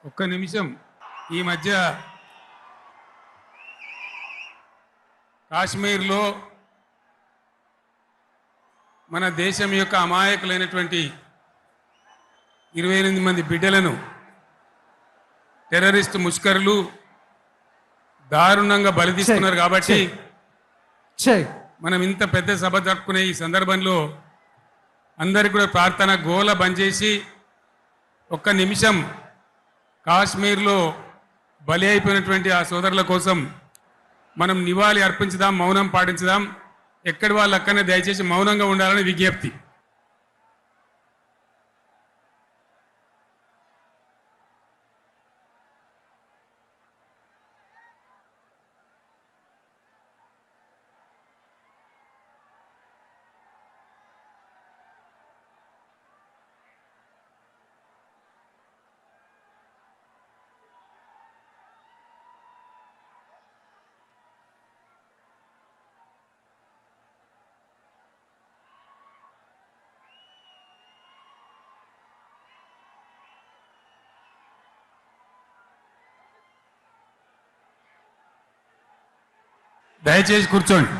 ఒక్క నిమిషం. ఈ మధ్య కాశ్మీర్లో మన దేశం యొక్క అమాయకులైనటువంటి 28 మంది బిడ్డలను టెర్రరిస్ట్ ముష్కరులు దారుణంగా బలి తీసుకున్నారు. కాబట్టి మనం ఇంత పెద్ద సభ జరుపుకునే ఈ సందర్భంలో అందరికీ కూడా ప్రార్థన గోల బంద్ చేసి ఒక్క నిమిషం కాశ్మీర్లో బలి అయిపోయినటువంటి ఆ సోదరుల కోసం మనం నివాళి అర్పించుదాం, మౌనం పాటించుదాం. ఎక్కడి వాళ్ళు అక్కడనే దయచేసి మౌనంగా ఉండాలని విజ్ఞప్తి. దయచేసి కూర్చోండి.